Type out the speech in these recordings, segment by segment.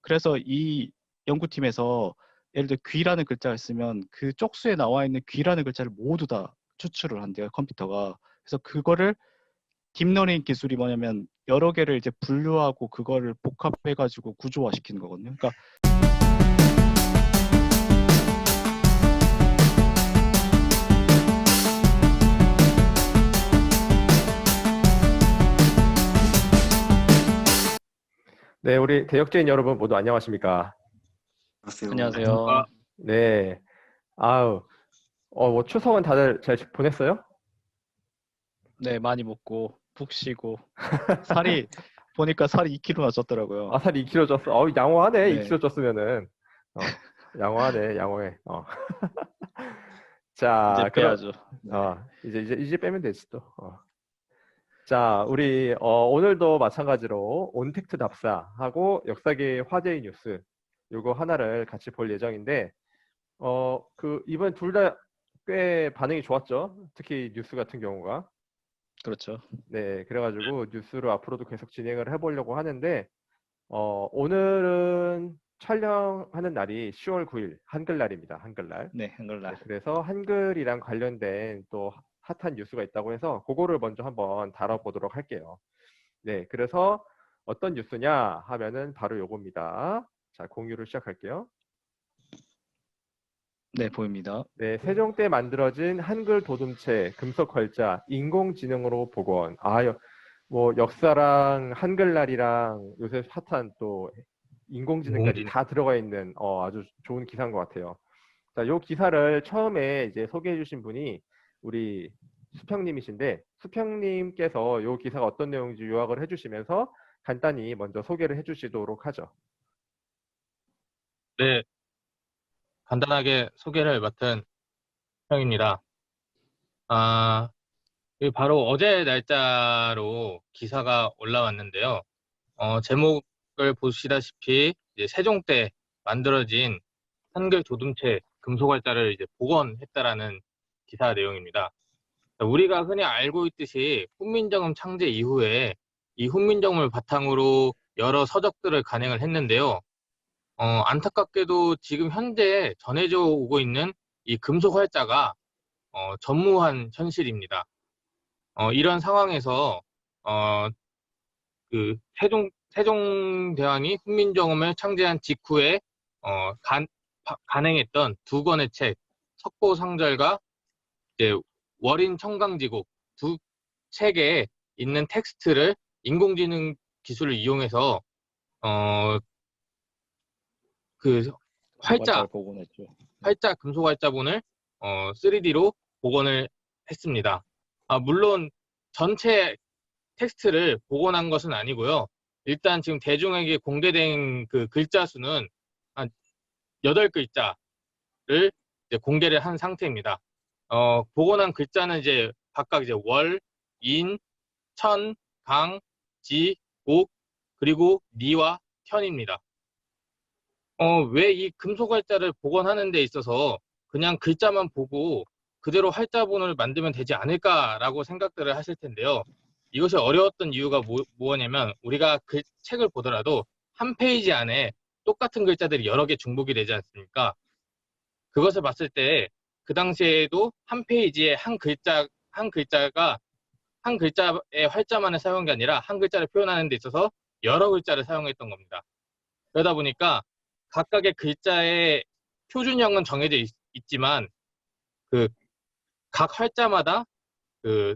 그래서 이 연구팀에서 예를 들어 귀라는 글자가 있으면 그 쪽수에 나와 있는 귀라는 글자를 모두 다 추출을 한대요, 컴퓨터가. 그래서 그거를 딥러닝 기술이 뭐냐면 여러 개를 이제 분류하고 그거를 복합해가지고 구조화시키는 거거든요. 그러니까 네, 우리 대역죄인 여러분 모두 안녕하십니까? 안녕하세요. 네, 아우, 뭐 추석은 다들 잘 보냈어요? 네, 많이 먹고 푹 쉬고 살이 보니까 살이 2kg나 쪘더라고요. 아, 살 2kg 쪘어. 양호하네. 네. 2kg 쪘으면은. 양호하네, 양호해. 자, 이제 빼야죠. 네. 이제 빼면 되지 또. 자, 우리 오늘도 마찬가지로 온택트 답사하고 역사계 화제의 뉴스 요거 하나를 같이 볼 예정인데 이번 둘 다 꽤 반응이 좋았죠. 특히 뉴스 같은 경우가. 그렇죠. 네, 그래가지고 뉴스로 앞으로도 계속 진행을 해보려고 하는데 오늘은 촬영하는 날이 10월 9일 한글날입니다. 한글날. 네, 한글날. 네, 그래서 한글이랑 관련된 또 핫한 뉴스가 있다고 해서 그거를 먼저 한번 다뤄보도록 할게요. 네, 그래서 어떤 뉴스냐 하면은 바로 요겁니다. 자, 공유를 시작할게요. 네, 보입니다. 네, 세종 때 만들어진 한글 도둠체 금속 활자 인공지능으로 복원. 뭐 역사랑 한글날이랑 요새 핫한 또 인공지능까지 다 들어가 있는 아주 좋은 기사인 것 같아요. 자, 요 기사를 처음에 이제 소개해 주신 분이 우리 수평님이신데 수평님께서 요 기사가 어떤 내용인지 요약을 해주시면서 간단히 먼저 소개를 해주시도록 하죠. 네, 간단하게 소개를 맡은 수평입니다. 이게 바로 어제 날짜로 기사가 올라왔는데요. 제목을 보시다시피 이제 세종 때 만들어진 한글 도둠체 금속활자를 이제 복원했다라는 기사 내용입니다. 우리가 흔히 알고 있듯이 훈민정음 창제 이후에 이 훈민정음을 바탕으로 여러 서적들을 간행을 했는데요. 안타깝게도 지금 현재 전해져 오고 있는 이 금속활자가 전무한 현실입니다. 이런 상황에서 그 세종대왕이 훈민정음을 창제한 직후에 간행했던 두 권의 책, 석고상절과 이제 월인 청강지곡 두 책에 있는 텍스트를 인공지능 기술을 이용해서 그 활자 금속 활자본을 3D로 복원을 했습니다. 물론 전체 텍스트를 복원한 것은 아니고요. 일단 지금 대중에게 공개된 그 글자 수는 한 8글자를 이제 공개를 한 상태입니다. 복원한 글자는 이제 각각 이제 월, 인, 천, 강, 지, 곡, 그리고 니와 현입니다. 왜 이 금속 활자를 복원하는 데 있어서 그냥 글자만 보고 그대로 활자본을 만들면 되지 않을까라고 생각들을 하실 텐데요. 이것이 어려웠던 이유가 뭐냐면 우리가 책을 보더라도 한 페이지 안에 똑같은 글자들이 여러 개 중복이 되지 않습니까? 그것을 봤을 때 그 당시에도 한 페이지에 한 글자의 활자만을 사용한 게 아니라 한 글자를 표현하는 데 있어서 여러 글자를 사용했던 겁니다. 그러다 보니까 각각의 글자의 표준형은 정해져 있지만 그 각 활자마다 그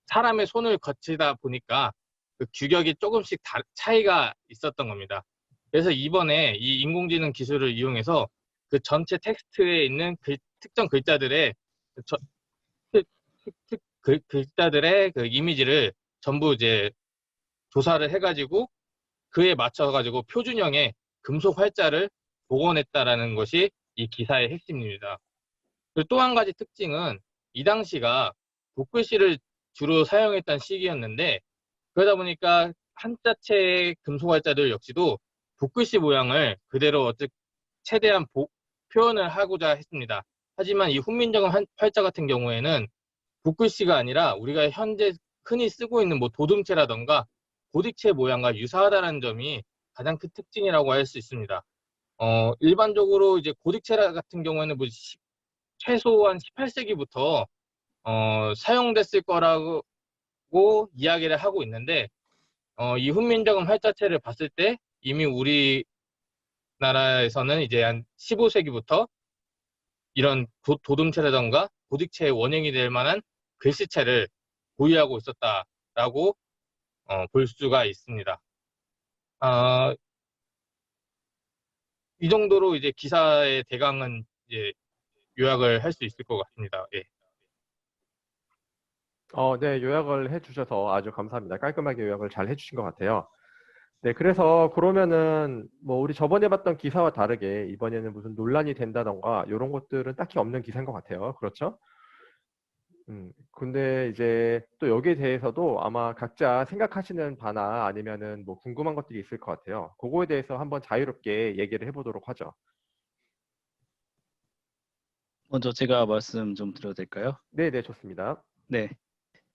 사람의 손을 거치다 보니까 그 규격이 조금씩 차이가 있었던 겁니다. 그래서 이번에 이 인공지능 기술을 이용해서 그 전체 텍스트에 있는 특정 글자들의 글자들의 그 이미지를 전부 이제 조사를 해가지고 그에 맞춰가지고 표준형의 금속 활자를 복원했다라는 것이 이 기사의 핵심입니다. 그리고 또 한 가지 특징은 이 당시가 붓글씨를 주로 사용했던 시기였는데 그러다 보니까 한자체 금속 활자들 역시도 붓글씨 모양을 그대로 최대한 표현을 하고자 했습니다. 하지만 이 훈민정음 활자 같은 경우에는 붓글씨가 아니라 우리가 현재 흔히 쓰고 있는 뭐 도둠체라던가 고딕체 모양과 유사하다는 점이 가장 큰 특징이라고 할 수 있습니다. 일반적으로 이제 고딕체 같은 경우에는 뭐 최소한 18세기부터 사용됐을 거라고 이야기를 하고 있는데 이 훈민정음 활자체를 봤을 때 이미 우리나라에서는 이제 한 15세기부터 이런 도둠체라던가 고딕체의 원형이 될 만한 글씨체를 보유하고 있었다라고 볼 수가 있습니다. 아, 이 정도로 이제 기사의 대강은 이제 요약을 할 수 있을 것 같습니다. 예. 네, 요약을 해주셔서 아주 감사합니다. 깔끔하게 요약을 잘 해주신 것 같아요. 네, 그래서 그러면은 뭐 우리 저번에 봤던 기사와 다르게 이번에는 무슨 논란이 된다던가 이런 것들은 딱히 없는 기사인 것 같아요. 그렇죠? 근데 이제 또 여기에 대해서도 아마 각자 생각하시는 바나 아니면은 뭐 궁금한 것들이 있을 것 같아요. 그거에 대해서 한번 자유롭게 얘기를 해보도록 하죠. 먼저 제가 말씀 좀 드려도 될까요? 네, 네, 좋습니다. 네.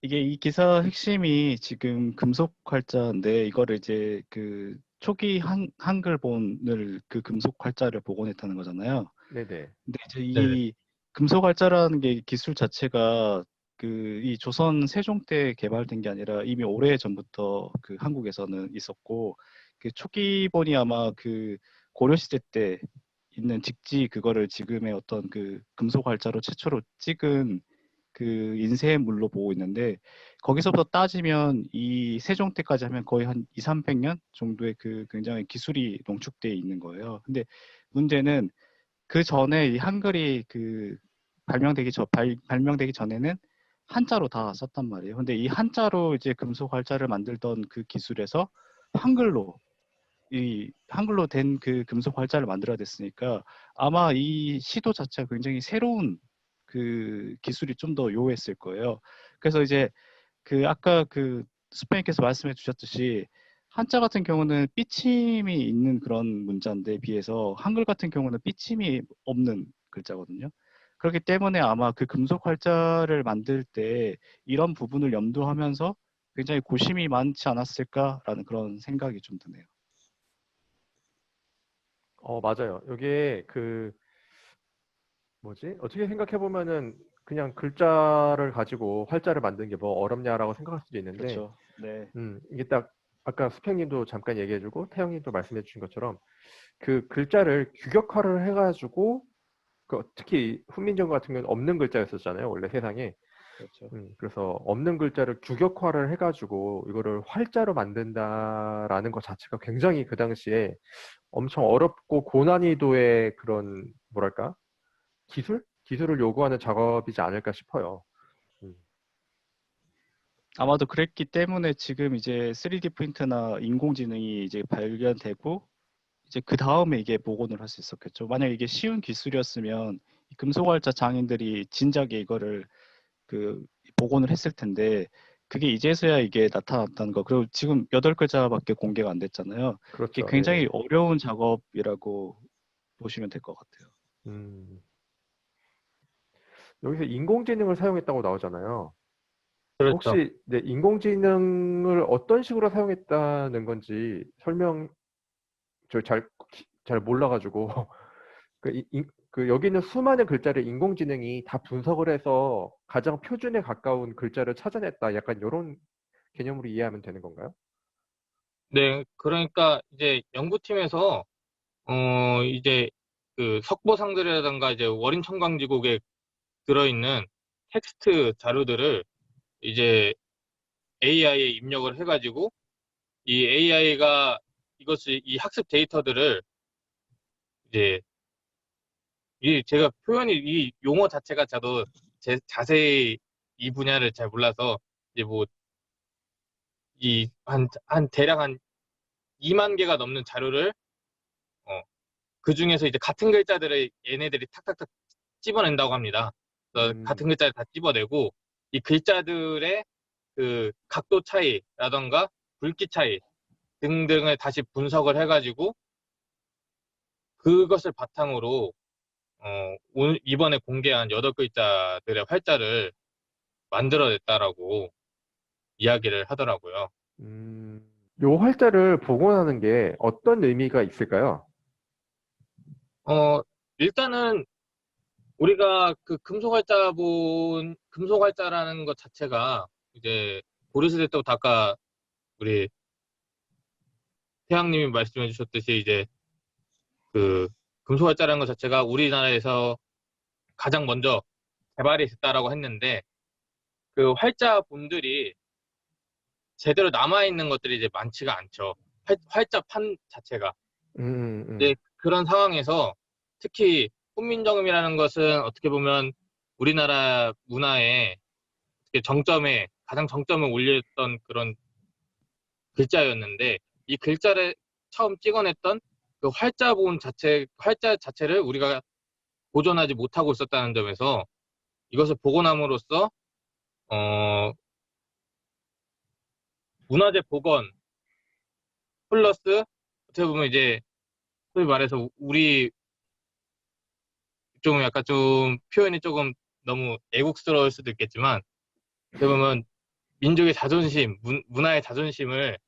이게 이 기사 핵심이 지금 금속 활자인데 이거를 이제 그 초기 한글본을 그 금속 활자를 복원했다는 거잖아요. 네, 네. 근데 이제 네네. 이 금속 활자라는 게 기술 자체가 그 이 조선 세종 때 개발된 게 아니라 이미 오래 전부터 그 한국에서는 있었고 그 초기본이 아마 그 고려 시대 때 있는 직지 그거를 지금의 어떤 그 금속 활자로 최초로 찍은 그 인쇄물로 보고 있는데 거기서부터 따지면 이 세종 때까지 하면 거의 한 2, 300년 정도의 그 굉장히 기술이 농축돼 있는 거예요. 근데 문제는 그 전에 이 한글이 그 발명되기 전에는 한자로 다 썼단 말이에요. 근데 이 한자로 이제 금속 활자를 만들던 그 기술에서 한글로 이 한글로 된 그 금속 활자를 만들어야 됐으니까 아마 이 시도 자체가 굉장히 새로운 그 기술이 좀 더 요했을 거예요. 그래서 이제 그 아까 그 스페인께서 말씀해 주셨듯이 한자 같은 경우는 삐침이 있는 그런 문자인데 비해서 한글 같은 경우는 삐침이 없는 글자거든요. 그렇기 때문에 아마 그 금속 활자를 만들 때 이런 부분을 염두하면서 굉장히 고심이 많지 않았을까라는 그런 생각이 좀 드네요. 맞아요. 이게 그 뭐지? 어떻게 생각해 보면은 그냥 글자를 가지고 활자를 만드는 게 뭐 어렵냐라고 생각할 수도 있는데, 그렇죠. 네. 이게 딱 아까 수평님도 잠깐 얘기해주고 태영님도 말씀해주신 것처럼 그 글자를 규격화를 해가지고 특히 훈민정음 같은 경우는 없는 글자였었잖아요, 원래 세상에. 그렇죠. 그래서 없는 글자를 규격화를 해가지고 이거를 활자로 만든다라는 것 자체가 굉장히 그 당시에 엄청 어렵고 고난이도의 그런 뭐랄까 기술을 요구하는 작업이지 않을까 싶어요. 음. 아마도 그랬기 때문에 지금 이제 3D 프린트나 인공지능이 이제 발견되고 이제 그 다음에 이게 복원을 할 수 있었겠죠. 만약 이게 쉬운 기술이었으면 이 금속활자 장인들이 진작에 이거를 그 복원을 했을 텐데 그게 이제서야 이게 나타났다는 거. 그리고 지금 8글자밖에 공개가 안 됐잖아요. 이게 그렇죠. 굉장히 예. 어려운 작업이라고 보시면 될 것 같아요. 음. 여기서 인공지능을 사용했다고 나오잖아요. 그렇죠. 혹시 네, 인공지능을 어떤 식으로 사용했다는 건지 설명 잘 몰라가지고 그 여기 있는 수많은 글자를 인공지능이 다 분석을 해서 가장 표준에 가까운 글자를 찾아냈다. 약간 이런 개념으로 이해하면 되는 건가요? 네, 그러니까 이제 연구팀에서 이제 그 석보상들이라든가 이제 월인 청강지곡에 들어있는 텍스트 자료들을 이제 AI에 입력을 해가지고 이 AI가 이 학습 데이터들을 이제 제가 이 용어 자체가 저도 자세히 이 분야를 잘 몰라서 이제 뭐 한 대략 한 2만 개가 넘는 자료를 그 중에서 이제 같은 글자들을 얘네들이 탁탁탁 찝어낸다고 합니다. 그래서 음, 같은 글자를 다 찝어내고 이 글자들의 그 각도 차이라던가 굵기 차이 등등을 다시 분석을 해가지고 그것을 바탕으로 이번에 공개한 8글자들의 활자를 만들어냈다라고 이야기를 하더라고요. 음. 요 활자를 복원하는 게 어떤 의미가 있을까요? 일단은 우리가 그 금속활자라는 것 자체가 이제 고려시대 때부터 아까 우리 태양님이 말씀해 주셨듯이 이제 그 금속활자라는 것 자체가 우리나라에서 가장 먼저 개발이 됐다라고 했는데 그 활자본들이 제대로 남아있는 것들이 이제 많지가 않죠. 활자판 자체가. 이제 그런 상황에서 특히 훈민정음이라는 것은 어떻게 보면 우리나라 문화의 가장 정점을 올렸던 그런 글자였는데 이 글자를 처음 찍어냈던 그 활자 자체를 우리가 보존하지 못하고 있었다는 점에서 이것을 복원함으로써 어, 문화재 복원 플러스 어떻게 보면 이제 소위 말해서 우리 좀 약간 좀 표현이 조금 너무 애국스러울 수도 있겠지만 어떻게 보면 민족의 자존심, 문화의 자존심을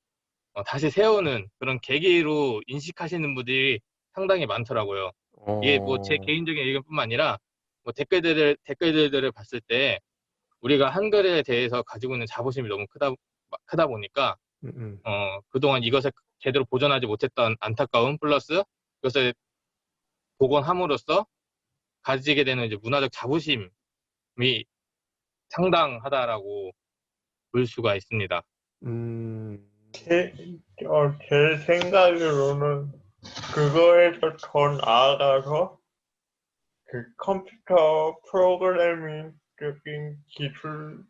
다시 세우는 그런 계기로 인식하시는 분들이 상당히 많더라고요. 이게 뭐 제 어, 개인적인 의견뿐만 아니라 뭐 댓글들을 봤을 때 우리가 한글에 대해서 가지고 있는 자부심이 너무 크다 보니까 음. 그동안 이것을 제대로 보존하지 못했던 안타까움 플러스 이것을 복원함으로써 가지게 되는 이제 문화적 자부심이 상당하다라고 볼 수가 있습니다. 음, 제 생각으로는 그거에서 더 나아가서 그 컴퓨터 프로그래밍적인 기술이나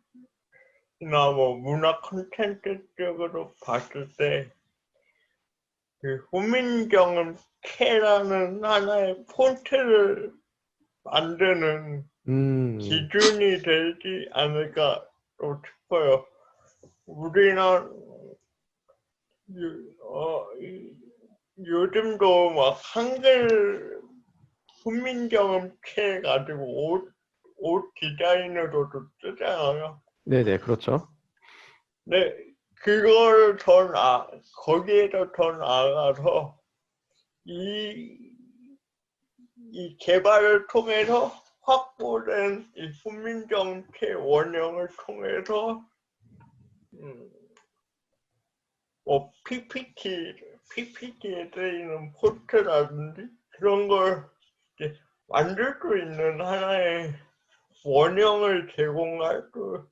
뭐 문화 콘텐츠 쪽으로 봤을 때 그 훈민정음 K라는 하나의 폰트를 만드는 기준이 되지 않을까 또 싶어요. 우리나라 요즘도 막 한글 훈민정음 채 가지고 옷 디자인으로도 쓰잖아요. 네네, 그렇죠. 네, 거기에서 더 나아가서 이 개발을 통해서 확보된 이 훈민정음 채 원형을 통해서 뭐 PPT에 쓰이는 폰트라든지 그런 걸 이제 만들 수 있는 하나의 원형을 제공할 수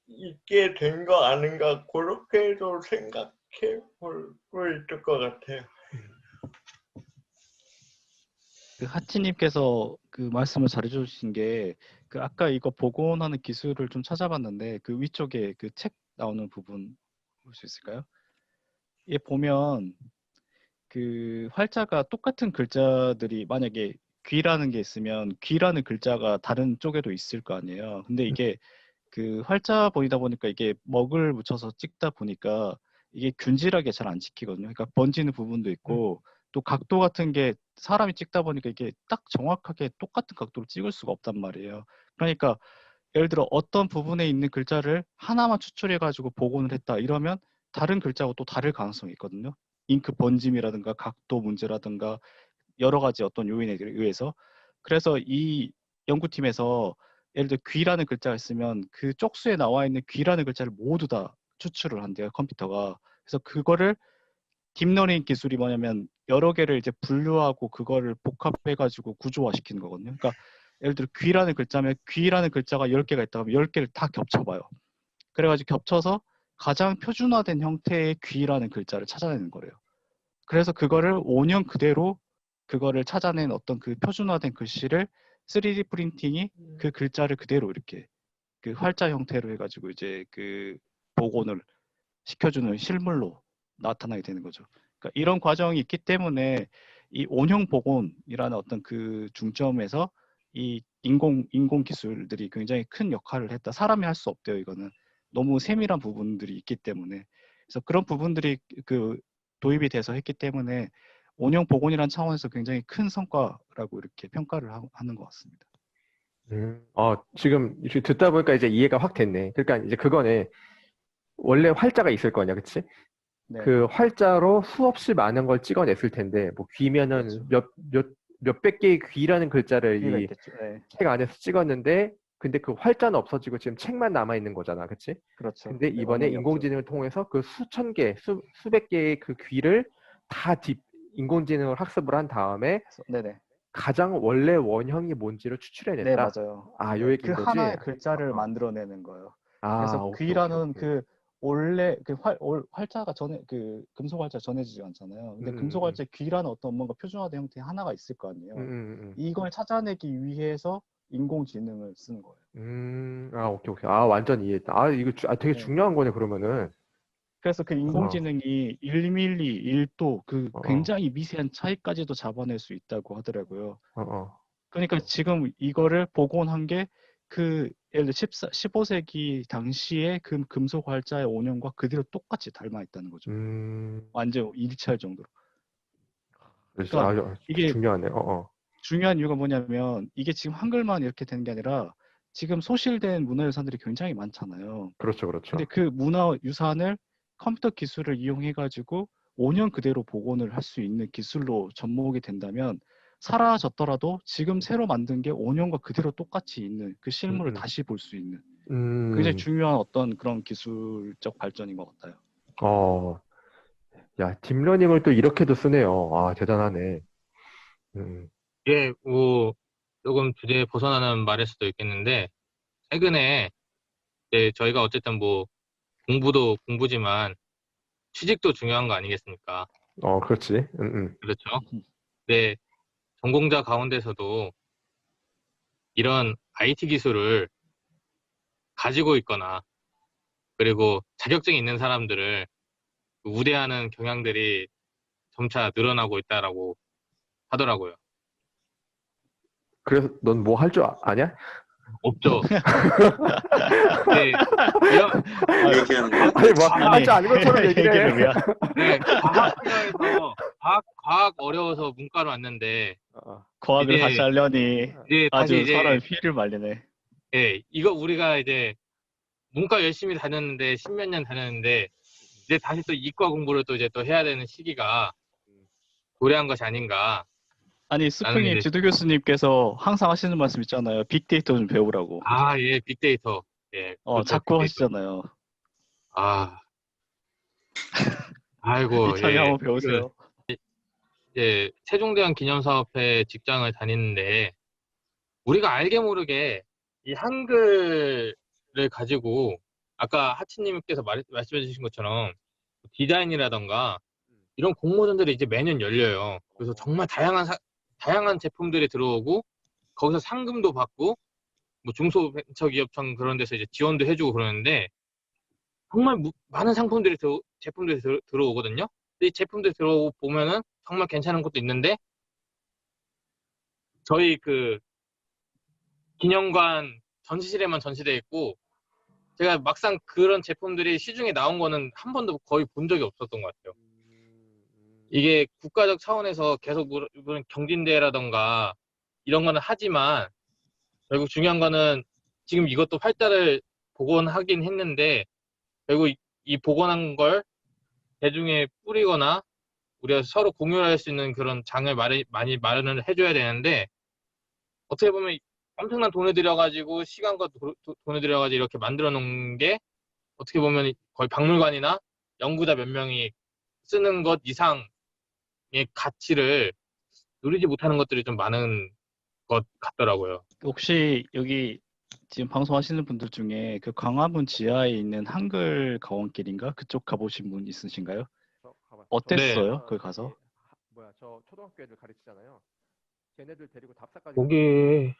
있게 된 거 아닌가 그렇게도 생각해 볼 수 있을 것 같아요. 그 하치님께서 그 말씀을 잘해주신 게 그 아까 이거 복원하는 기술을 좀 찾아봤는데 그 위쪽에 그 책 나오는 부분 볼 수 있을까요? 얘 보면 그 활자가 똑같은 글자들이 만약에 귀라는 게 있으면 귀라는 글자가 다른 쪽에도 있을 거 아니에요. 근데 이게 그 활자 보이다 보니까 이게 먹을 묻혀서 찍다 보니까 이게 균질하게 잘 안 찍히거든요. 그러니까 번지는 부분도 있고 또 각도 같은 게 사람이 찍다 보니까 이게 딱 정확하게 똑같은 각도로 찍을 수가 없단 말이에요. 그러니까 예를 들어 어떤 부분에 있는 글자를 하나만 추출해 가지고 복원을 했다 이러면 다른 글자하고 또 다를 가능성이 있거든요. 잉크 번짐이라든가 각도 문제라든가 여러 가지 어떤 요인에 의해서. 그래서 이 연구팀에서 예를 들어 귀라는 글자가 있으면 그 쪽수에 나와 있는 귀라는 글자를 모두 다 추출을 한대요, 컴퓨터가. 그래서 그거를 딥러닝 기술이 뭐냐면 여러 개를 이제 분류하고 그거를 복합해 가지고 구조화시키는 거거든요. 그러니까 예를 들어 귀라는 글자면 귀라는 글자가 10개가 있다 그러면 10개를 다 겹쳐 봐요. 그래 가지고 겹쳐서 가장 표준화된 형태의 귀라는 글자를 찾아내는 거래요. 그래서 그거를 5년 그대로 그거를 찾아낸 어떤 그 표준화된 글씨를 3D 프린팅이 그 글자를 그대로 이렇게 그 활자 형태로 해가지고 이제 그 복원을 시켜주는 실물로 나타나게 되는 거죠. 그러니까 이런 과정이 있기 때문에 이 온형 복원이라는 어떤 그 중점에서 이 인공 기술들이 굉장히 큰 역할을 했다. 사람이 할 수 없대요. 이거는 너무 세밀한 부분들이 있기 때문에. 그래서 그런 부분들이 그 도입이 돼서 했기 때문에 온형 복원이라는 차원에서 굉장히 큰 성과라고 이렇게 평가를 하는 것 같습니다. 지금 이렇게 듣다 보니까 이제 이해가 확 됐네. 그러니까 이제 그거네. 원래 활자가 있을 거냐, 그치? 네, 그 활자로 수없이 많은 걸 찍어냈을 텐데 뭐 귀면은 그렇죠. 몇백 개의 귀라는 글자를 기회가 이 있겠죠. 네, 책 안에서 찍었는데 근데 그 활자는 없어지고 지금 책만 남아 있는 거잖아, 그치? 그렇죠. 근데 네, 이번에 원형이 없죠. 인공지능을 통해서 그 수천 개, 수백 개의 그 귀를 다 인공지능을 학습을 한 다음에 그래서, 네네. 가장 원래 원형이 뭔지를 네, 추출해냈다. 맞아요. 아, 요 네, 그 얘기인 거지? 하나의 글자를 어. 만들어내는 거예요. 아, 그래서 오케이, 오케이, 귀라는 오케이. 그 원래 그 활자가 그 금속 활자 전해지지 않잖아요. 근데 금속 활자 귀라는 어떤 뭔가 표준화된 형태의 하나가 있을 거 아니에요. 이걸 찾아내기 위해서 인공지능을 쓰는 거예요. 아, 오케이, 오케이. 아, 완전 이해했다. 아, 이거 되게 네. 중요한 거네, 그러면은. 그래서 그 어, 인공지능이 1밀리, 1도 그 어, 굉장히 미세한 차이까지도 잡아낼 수 있다고 하더라고요. 어, 어. 그러니까 지금 이거를 복원한 게 그 예를 들어 15세기 당시에 그 금속 활자의 원형과 그대로 똑같이 닮아 있다는 거죠. 완전 일치할 정도로. 그래서, 그러니까 이게 중요하네. 어, 어. 중요한 이유가 뭐냐면 이게 지금 한글만 이렇게 된 게 아니라 지금 소실된 문화유산들이 굉장히 많잖아요. 그렇죠, 근데 그렇죠. 그 문화유산을 컴퓨터 기술을 이용해가지고 5년 그대로 복원을 할 수 있는 기술로 접목이 된다면 사라졌더라도 지금 새로 만든 게 5년과 그대로 똑같이 있는 그 실물을 다시 볼 수 있는 굉장히 중요한 어떤 그런 기술적 발전인 것 같아요. 어, 야, 딥러닝을 또 이렇게도 쓰네요. 아, 대단하네. 음, 이게 뭐 조금 주제에 벗어나는 말일 수도 있겠는데 최근에 이제 저희가 어쨌든 뭐 공부도 공부지만 취직도 중요한 거 아니겠습니까? 그렇지. 그렇죠? 네, 전공자 가운데서도 이런 IT 기술을 가지고 있거나 그리고 자격증이 있는 사람들을 우대하는 경향들이 점차 늘어나고 있다라고 하더라고요. 그래서 넌 뭐 할 줄 아냐? 없죠. 네, 이런 얘기하는 거 아니, 뭐, 과학, 할 줄 아는 것처럼 얘기를 해. 얘기를 왜 네, 과학 분야에서 과학 어려워서 문과로 왔는데 과학을 다시 이제 하려니 다시 아주 이제 사람의 피를 말리네. 예, 이거 우리가 이제 문과 열심히 다녔는데 십몇 년 다녔는데 이제 다시 또 이과 공부를 또 이제 또 해야 되는 시기가 도래한 것이 아닌가라는 아니 스프링의 이제 지도 교수님께서 항상 하시는 말씀 있잖아요. 빅데이터 좀 배우라고. 예, 빅데이터. 예, 그렇죠. 자꾸 빅데이터. 하시잖아요. 아, 아이고, 이참에 예. 한번 배우세요. 이제 세종대왕 기념사업회 직장을 다니는데 우리가 알게 모르게 이 한글을 가지고 아까 하치님께서 말씀해 주신 것처럼 디자인이라던가 이런 공모전들이 이제 매년 열려요. 그래서 정말 다양한 제품들이 들어오고 거기서 상금도 받고 뭐 중소벤처기업청 그런 데서 이제 지원도 해주고 그러는데 정말 많은 제품들이 들어오거든요. 근데 이 제품들이 들어보면은 정말 괜찮은 것도 있는데 저희 그 기념관 전시실에만 전시돼 있고 제가 막상 그런 제품들이 시중에 나온 거는 한 번도 거의 본 적이 없었던 것 같아요. 이게 국가적 차원에서 계속 물론 경진대회라던가 이런 거는 하지만 결국 중요한 거는 지금 이것도 활자를 복원하긴 했는데 결국 이 복원한 걸 대중에 뿌리거나 우리가 서로 공유할 수 있는 그런 장을 많이 마련을 해줘야 되는데 어떻게 보면 엄청난 돈을 들여가지고 시간과 돈을 들여가지고 이렇게 만들어 놓은 게 어떻게 보면 거의 박물관이나 연구자 몇 명이 쓰는 것 이상의 가치를 누리지 못하는 것들이 좀 많은 것 같더라고요. 혹시 여기 지금 방송하시는 분들 중에 그 광화문 지하에 있는 한글 가원길인가 그쪽 가보신 분 있으신가요? 가봤어. 네. 어땠어요? 거기 가서? 저 초등학교 애들 가르치잖아요. 걔네들 데리고 답사까지 거기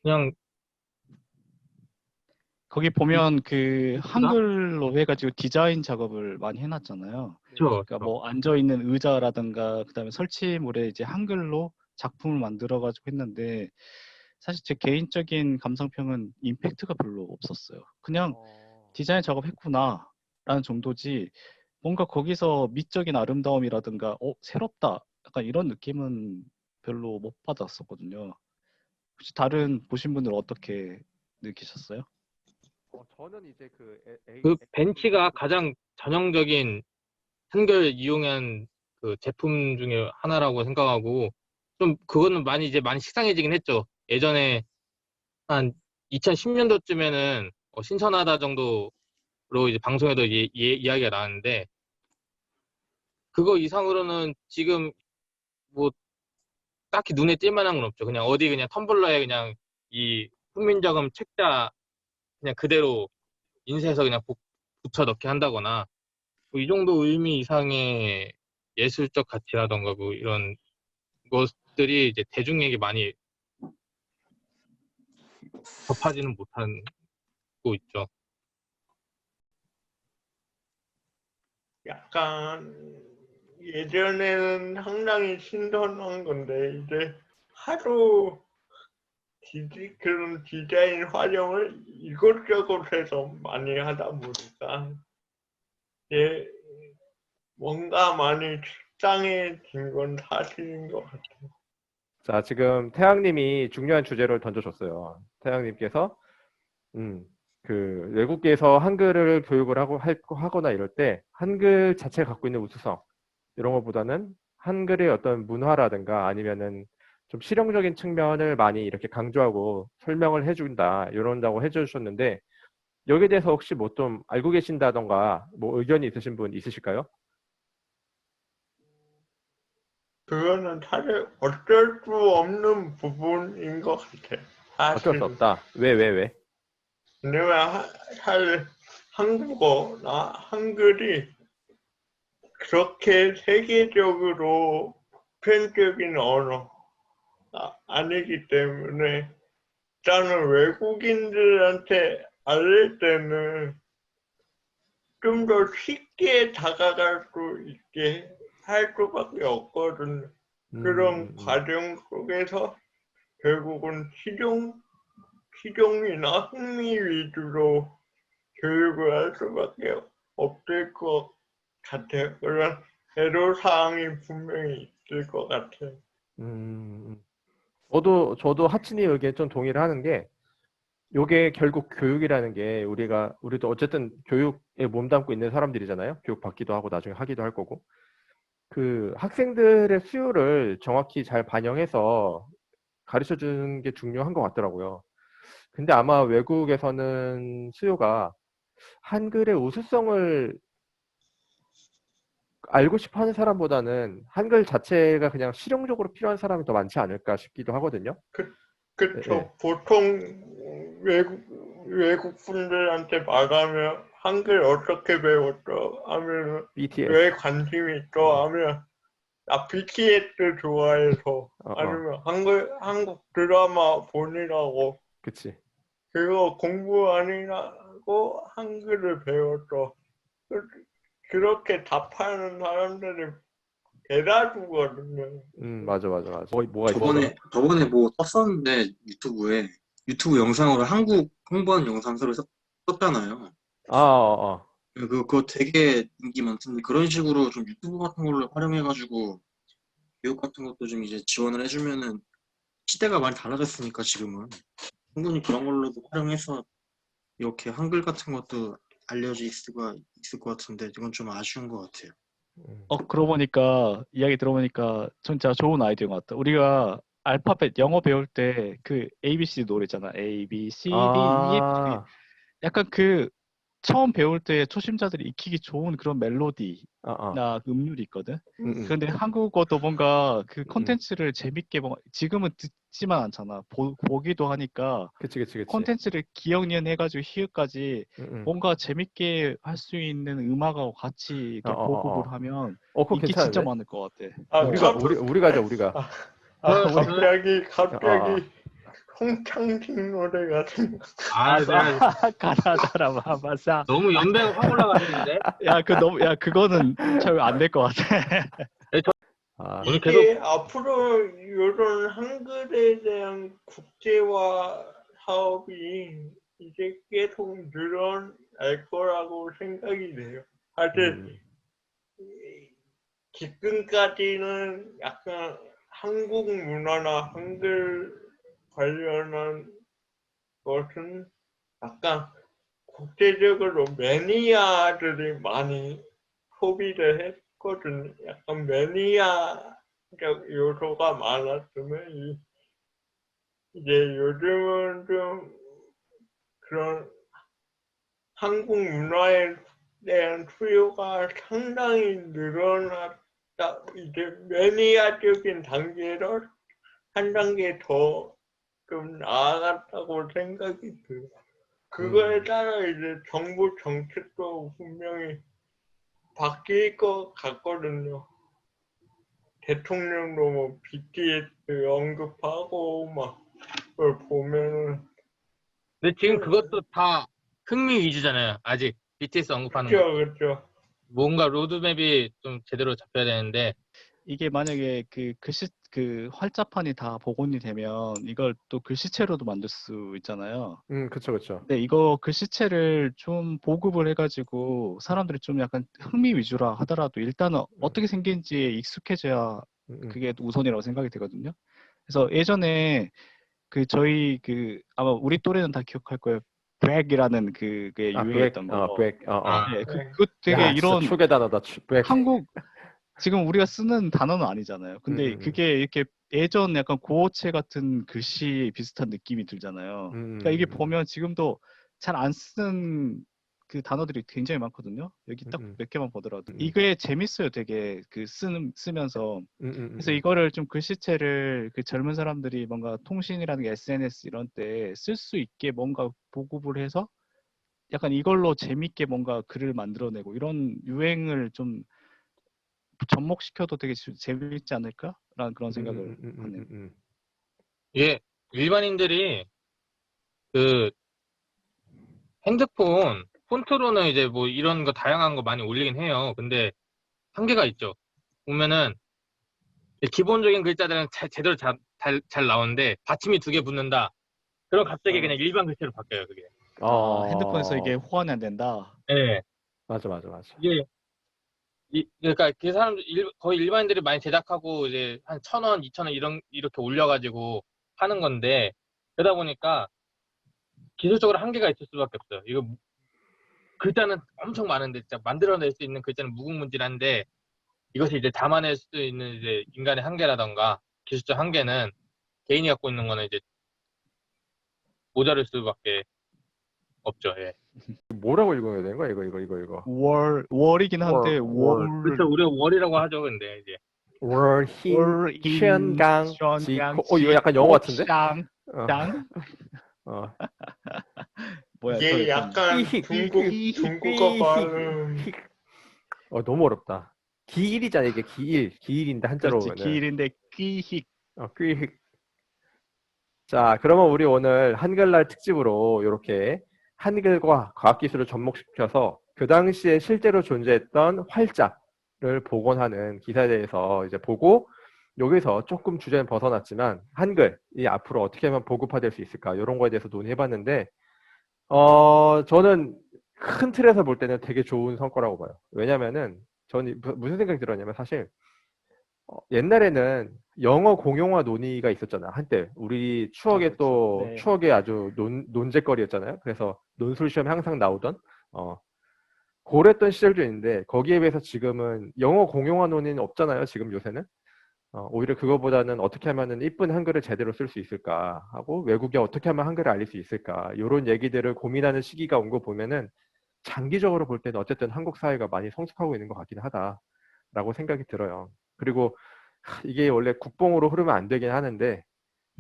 그냥 거기 보면 그 이쁘다? 한글로 해가지고 디자인 작업을 많이 해놨잖아요. 그렇죠. 그러니까 뭐 앉아 있는 의자라든가 그다음에 설치물에 이제 한글로 작품을 만들어가지고 했는데 사실 제 개인적인 감상평은 임팩트가 별로 없었어요. 그냥 디자인 작업했구나라는 정도지 뭔가 거기서 미적인 아름다움이라든가 새롭다 약간 이런 느낌은 별로 못 받았었거든요. 혹시 다른 보신 분들 어떻게 느끼셨어요? 저는 이제 그 벤치가 가장 전형적인 한글 이용한 그 제품 중에 하나라고 생각하고 좀 그거는 많이 식상해지긴 했죠. 예전에 한 2010년도쯤에는 신선하다 정도로 이제 방송에도 이야기가 나왔는데 그거 이상으로는 지금 뭐 딱히 눈에 띌 만한 건 없죠. 그냥 어디 그냥 텀블러에 그냥 이 훈민정음 책자 그냥 그대로 인쇄해서 그냥 붙여 넣게 한다거나 뭐 이 정도 의미 이상의 예술적 가치라던가 뭐 이런 것들이 이제 대중에게 많이 접하지는 못하고 있죠. 약간 예전에는 상당히 신선한 건데 이제 하도 그런 디자인 활용을 이것저것 해서 많이 하다 보니까 이제 뭔가 많이 식상해진 건 사실인 것 같아요. 자, 지금 태양님이 중요한 주제를 던져줬어요. 태양님께서 그 외국에서 한글을 교육을 하거나 이럴 때 한글 자체가 갖고 있는 우수성 이런 것보다는 한글의 어떤 문화라든가 아니면은 좀 실용적인 측면을 많이 이렇게 강조하고 설명을 해준다 이런다고 해주셨는데 여기에 대해서 혹시 뭐 좀 알고 계신다던가 뭐 의견이 있으신 분 있으실까요? 그거는 사실 어쩔 수 없는 부분인 것 같아요. 어쩔 수 사실 없다. 왜? 내가 사실 한국어나 한글이 그렇게 세계적으로 보편적인 언어가 아니기 때문에 일단은 외국인들한테 알릴 때는 좀 더 쉽게 다가갈 수 있게 할 수밖에 없거든요. 그런 과정 속에서 결국은 실용이나 흥미 위주로 교육을 할 수밖에 없을 것 같아요. 그런 애로사항이 분명히 있을 것 같아요. 저도 하친이 의견에 좀 동의를 하는 게 요게 결국 교육이라는 게 우리도 어쨌든 교육에 몸담고 있는 사람들이잖아요. 교육 받기도 하고 나중에 하기도 할 거고. 그 학생들의 수요를 정확히 잘 반영해서 가르쳐 주는 게 중요한 것 같더라고요. 근데 아마 외국에서는 수요가 한글의 우수성을 알고 싶어 하는 사람보다는 한글 자체가 그냥 실용적으로 필요한 사람이 더 많지 않을까 싶기도 하거든요. 예, 예. 그쵸. 보통 외국 분들한테 말하면 한글 어떻게 배웠어? 하면 BTS. 왜 관심이 있어? 하면 나 BTS 좋아해서 아니면 한국 드라마 보느라고 그치. 그거 공부 아니라고 한글을 배웠어. 그렇게 답하는 사람들이 대다수거든요. 맞아. 뭐가 있어? 저번에 뭐 떴었는데 유튜브 영상으로 한국 홍보하는 영상 새로 떴잖아요. 그거 되게 인기 많던데 그런 식으로 좀 유튜브 같은 걸로 활용해가지고 교육 같은 것도 좀 이제 지원을 해주면은 시대가 많이 달라졌으니까 지금은 충분히 그런 걸로도 활용해서 이렇게 한글 같은 것도 알려질 수가 있을 것 같은데 이건 좀 아쉬운 것 같아요. 그러고 보니까 이야기 들어보니까 진짜 좋은 아이디어인 것 같다. 우리가 알파벳 영어 배울 때 그 ABC 노래잖아. A, B, C, D, E, F, G. 약간 그 처음 배울 때 초심자들이 익히기 좋은 그런 멜로디나 음률이 있거든. 그런데 한국어도 뭔가 그 콘텐츠를 재밌게 지금은 듣지만 않잖아. 보기도 하니까 그치. 콘텐츠를 기억년 해가지고 히읗까지 뭔가 재밌게 할 수 있는 음악하고 같이 이렇게 보급을 하면 그거 인기 진짜 괜찮은데? 많을 것 같아. 우리가 하자, 우리가. 갑자기 홍창진 노래가 내가 가라가라 마마사. 너무 연배가 확 올라가시는데? 그거는 잘 안 될 것 같아. 오늘 계속 이게 앞으로 이런 한글에 대한 국제화 사업이 이제 계속 늘어날 거라고 생각이 돼요. 사실 지금까지는 약간 한국 문화나 한글 관련한 것은 약간 국제적으로 매니아들이 많이 소비를 했거든요. 약간 매니아적 요소가 많았으면 이제 요즘은 좀 그런 한국 문화에 대한 수요가 상당히 늘어났다. 이제 매니아적인 단계로 한 단계 더 좀 나아갔다고 생각이 들어요. 그거에 따라 이제 정부 정책도 분명히 바뀔 것 같거든요. 대통령도 뭐 BTS 언급하고 막 그걸 보면은 근데 지금 그것도 다 흥미 위주잖아요. 아직 BTS 언급하는 거. 그렇죠. 뭔가 로드맵이 좀 제대로 잡혀야 되는데 이게 만약에 그 활자판이 다 복원이 되면 이걸 또 글씨체로도 만들 수 있잖아요. 그쵸, 그쵸. 근데 이거 글씨체를 좀 보급을 해가지고 사람들이 좀 약간 흥미 위주라 하더라도 일단은 어떻게 생긴지에 익숙해져야 그게 우선이라고 생각이 되거든요. 그래서 예전에 저희 아마 우리 또래는 다 기억할 거예요. 브렉이라는 그게 유행했던 거. 브렉, 네, 네. 그 되게 야, 진짜 이런 추억의 단어다, 브렉. 한국 지금 우리가 쓰는 단어는 아니잖아요. 근데 그게 이렇게 예전 약간 고어체 같은 글씨 비슷한 느낌이 들잖아요. 그러니까 이게 보면 지금도 잘 안 쓰는 그 단어들이 굉장히 많거든요. 여기 딱 몇 개만 보더라도 이게 재밌어요. 되게 쓰면서. 그래서 이거를 좀 글씨체를 그 젊은 사람들이 뭔가 통신이라는 게 SNS 이런 때 쓸 수 있게 뭔가 보급을 해서 약간 이걸로 재밌게 뭔가 글을 만들어내고 이런 유행을 좀 접목시켜도 되게 재밌지 않을까라는 그런 생각을 하네요. 이게 일반인들이 그 핸드폰 폰트로는 이제 뭐 이런 거 다양한 거 많이 올리긴 해요. 근데 한계가 있죠. 보면은 기본적인 글자들은 제대로 잘 나오는데 받침이 2개 붙는다. 그럼 갑자기 그냥 일반 글씨로 바뀌어요, 그게. 핸드폰에서 이게 호환이 안 된다. 네. 맞아. 이게 그러니까 그 사람들 거의 일반인들이 많이 제작하고 이제 한 1,000원, 2,000원 이렇게 올려가지고 하는 건데 그러다 보니까 기술적으로 한계가 있을 수밖에 없어요. 이거 글자는 엄청 많은데 진짜 만들어낼 수 있는 글자는 무궁무진한데 이것을 이제 담아낼 수 있는 이제 인간의 한계라던가 기술적 한계는 개인이 갖고 있는 거는 이제 모자랄 수밖에 없죠. 예. 뭐라고 읽어야 되는 거야, 이거. 월이긴 한데 그렇죠. 우리가 월이라고 하죠. 근데 이제 월흰 첸강 지코. 이거 약간 영어 같은데? 짱. 뭐야? 이게 약간 중국어 발음. 너무 어렵다. 기일이잖아, 이게 기일인데 한자로 그렇지. 보면은. 기일인데 끼익. 끼익. 자, 그러면 우리 오늘 한글날 특집으로 이렇게 한글과 과학기술을 접목시켜서 그 당시에 실제로 존재했던 활자를 복원하는 기사에 대해서 이제 보고 여기서 조금 주제는 벗어났지만 한글이 앞으로 어떻게 하면 보급화될 수 있을까 이런 거에 대해서 논의해봤는데 저는 큰 틀에서 볼 때는 되게 좋은 성과라고 봐요. 왜냐면은 저는 무슨 생각이 들었냐면 사실 옛날에는 영어 공용화 논의가 있었잖아. 한때 우리 추억의 그렇죠. 또 네. 추억의 아주 논쟁거리였잖아요. 그래서 논술 시험에 항상 나오던 그랬던 시절도 있는데 거기에 비해서 지금은 영어 공용화 논의는 없잖아요. 지금 요새는 오히려 그거보다는 어떻게 하면은 이쁜 한글을 제대로 쓸 수 있을까 하고 외국에 어떻게 하면 한글을 알릴 수 있을까 이런 얘기들을 고민하는 시기가 온 거 보면은 장기적으로 볼 때는 어쨌든 한국 사회가 많이 성숙하고 있는 것 같긴 하다라고 생각이 들어요. 그리고 이게 원래 국뽕으로 흐르면 안 되긴 하는데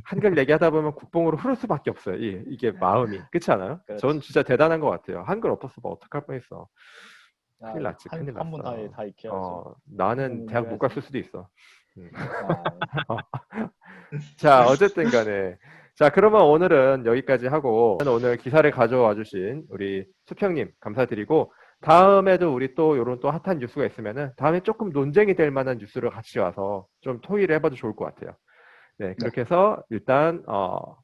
한글 얘기하다 보면 국뽕으로 흐를 수밖에 없어요. 이게 마음이. 그렇지 않아요? 전 진짜 대단한 것 같아요. 한글 없었으면 어떡할 뻔했어. 큰일 났지. 큰일 났어. 한문 다 익혀야죠. 나는 대학 못 갔을 수도 있어. 자, 어쨌든 간에. 자, 그러면 오늘은 여기까지 하고 오늘 기사를 가져와 주신 우리 수평님 감사드리고 다음에도 우리 또 이런 또 핫한 뉴스가 있으면은 다음에 조금 논쟁이 될 만한 뉴스를 같이 와서 좀 토의를 해봐도 좋을 것 같아요. 네, 그렇게 해서 일단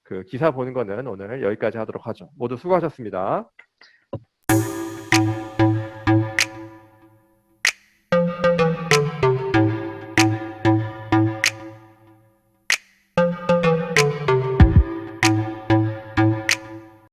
그 기사 보는 거는 오늘 여기까지 하도록 하죠. 모두 수고하셨습니다.